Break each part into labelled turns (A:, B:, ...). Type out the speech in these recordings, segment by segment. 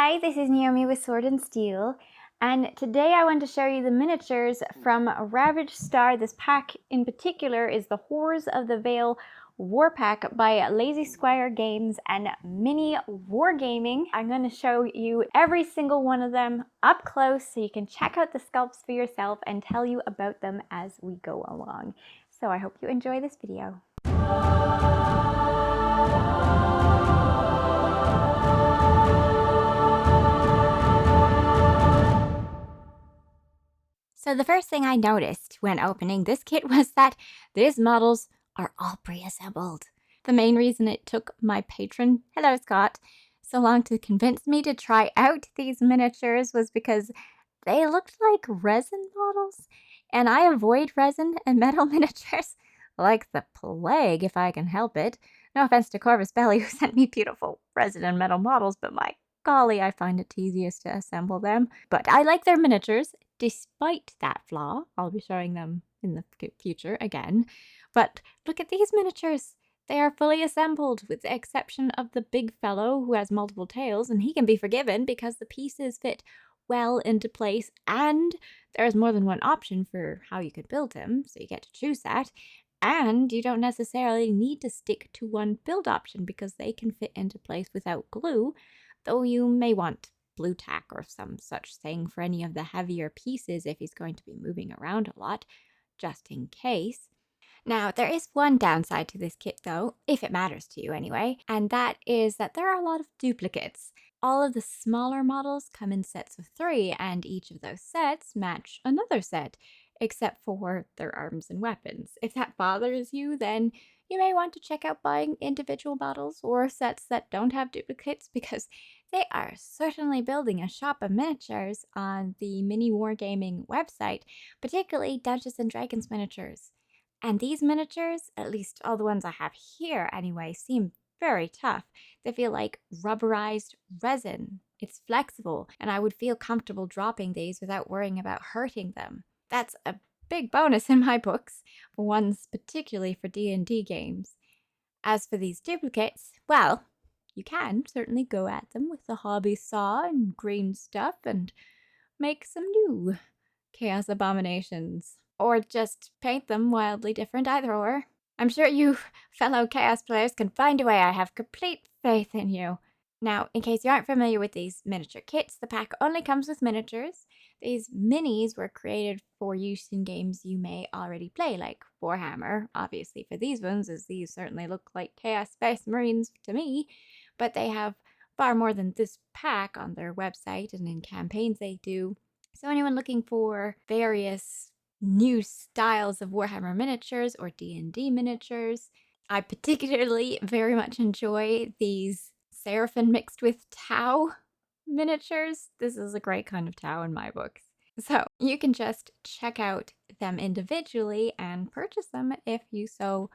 A: Hi, this is Naomi with Sword and Steel, and today I want to show you the miniatures from Ravage Star. This pack in particular is the Horrors of the Veil War Pack by Lazy Squire Games and MiniWarGaming. I'm going to show you every single one of them up close so you can check out the sculpts for yourself and tell you about them as we go along. So I hope you enjoy this video. So the first thing I noticed when opening this kit was that these models are all pre-assembled. The main reason it took my patron, hello Scott, so long to convince me to try out these miniatures was because they looked like resin models, and I avoid resin and metal miniatures like the plague if I can help it. No offense to Corvus Belli who sent me beautiful resin and metal models, but my golly, I find it tedious to assemble them. But I like their miniatures. Despite that flaw, I'll be showing them in the future again. But look at these miniatures. They are fully assembled with the exception of the big fellow who has multiple tails, and he can be forgiven because the pieces fit well into place and there's more than one option for how you could build him, so you get to choose that. And you don't necessarily need to stick to one build option because they can fit into place without glue, though you may want blue tack or some such thing for any of the heavier pieces if he's going to be moving around a lot, just in case. Now, there is one downside to this kit though, if it matters to you anyway, and that is that there are a lot of duplicates. All of the smaller models come in sets of 3, and each of those sets match another set, except for their arms and weapons. If that bothers you, then you may want to check out buying individual models or sets that don't have duplicates, because they are certainly building a shop of miniatures on the MiniWarGaming website, particularly Dungeons & Dragons miniatures. And these miniatures, at least all the ones I have here anyway, seem very tough. They feel like rubberized resin. It's flexible, and I would feel comfortable dropping these without worrying about hurting them. That's a big bonus in my books, ones particularly for D&D games. As for these duplicates, well, you can certainly go at them with the hobby saw and green stuff and make some new chaos abominations. Or just paint them wildly different, either or. I'm sure you fellow chaos players can find a way. I have complete faith in you. Now, in case you aren't familiar with these miniature kits, the pack only comes with miniatures. These minis were created for use in games you may already play, like Warhammer, obviously for these ones, as these certainly look like Chaos Space Marines to me, but they have far more than this pack on their website and in campaigns they do. So anyone looking for various new styles of Warhammer miniatures or D&D miniatures, I particularly very much enjoy these Seraphim mixed with Tau miniatures. This is a great kind of Tau in my books. So you can just check out them individually and purchase them if you so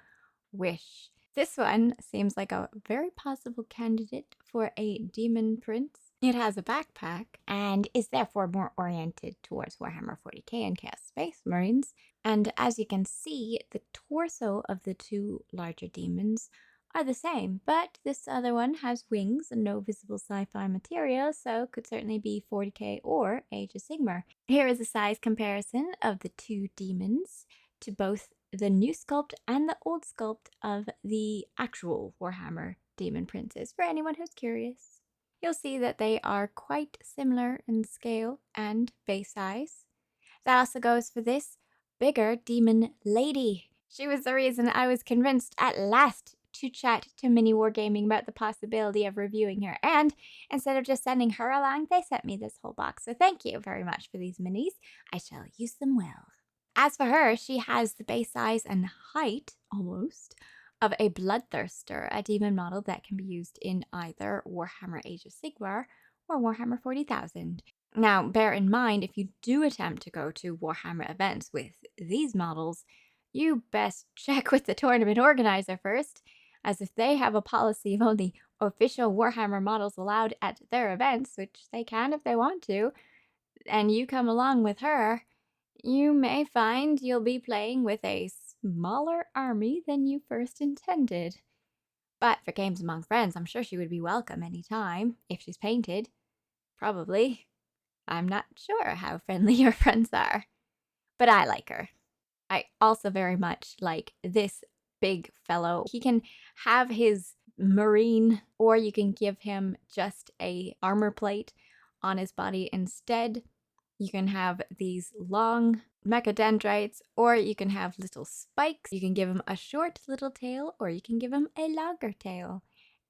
A: wish. This one seems like a very possible candidate for a demon prince. It has a backpack and is therefore more oriented towards Warhammer 40k and Chaos Space Marines. And as you can see, the torso of the two larger demons are the same, but this other one has wings and no visible sci-fi material, so could certainly be 40k or Age of Sigmar. Here is a size comparison of the two demons to both the new sculpt and the old sculpt of the actual Warhammer demon princes, for anyone who's curious. You'll see that they are quite similar in scale and base size. That also goes for this bigger demon lady. She was the reason I was convinced at last to chat to MiniWarGaming about the possibility of reviewing her, and instead of just sending her along, they sent me this whole box. So thank you very much for these minis. I shall use them well. As for her, she has the base size and height, almost, of a Bloodthirster, a demon model that can be used in either Warhammer Age of Sigmar or Warhammer 40,000. Now, bear in mind, if you do attempt to go to Warhammer events with these models, you best check with the tournament organizer first, as if they have a policy of only official Warhammer models allowed at their events, which they can if they want to, and you come along with her, you may find you'll be playing with a smaller army than you first intended. But for games among friends, I'm sure she would be welcome any time, if she's painted. Probably. I'm not sure how friendly your friends are, but I like her. I also very much like this big fellow. He can have his marine, or you can give him just a armor plate on his body instead. You can have these long mechadendrites, or you can have little spikes. You can give him a short little tail, or you can give him a longer tail.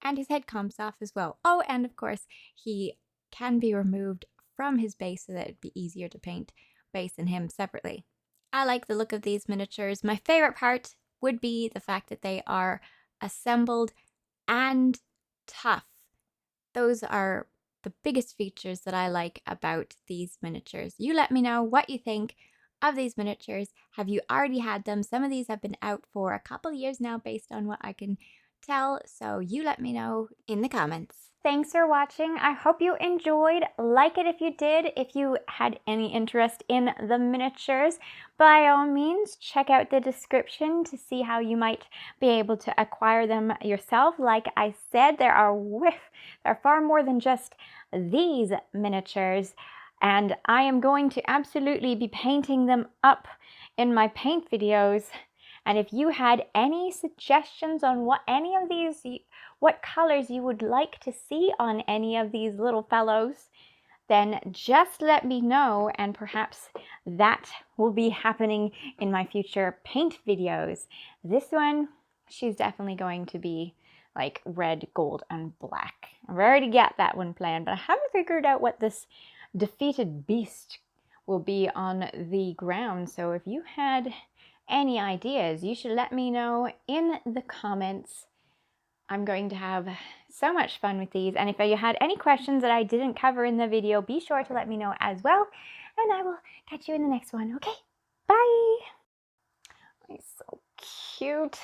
A: And his head comes off as well. Oh, and of course, he can be removed from his base so that it'd be easier to paint base and him separately. I like the look of these miniatures. My favorite part would be the fact that they are assembled and tough. Those are the biggest features that I like about these miniatures. You let me know what you think of these miniatures. Have you already had them? Some of these have been out for a couple years now based on what I can tell, so you let me know in the comments. Thanks for watching. I hope you enjoyed. Like it if you did. If you had any interest in the miniatures, by all means, check out the description to see how you might be able to acquire them yourself. Like I said, there are far more than just these miniatures, and I am going to absolutely be painting them up in my paint videos. And if you had any suggestions on what colors you would like to see on any of these little fellows, then just let me know, and perhaps that will be happening in my future paint videos. This one, she's definitely going to be like red, gold, and black. I've already got that one planned, but I haven't figured out what this defeated beast will be on the ground. So if you had any ideas, you should let me know in the comments. I'm going to have so much fun with these, and if you had any questions that I didn't cover in the video, be sure to let me know as well, and I will catch you in the next one. Okay, bye. He's so cute.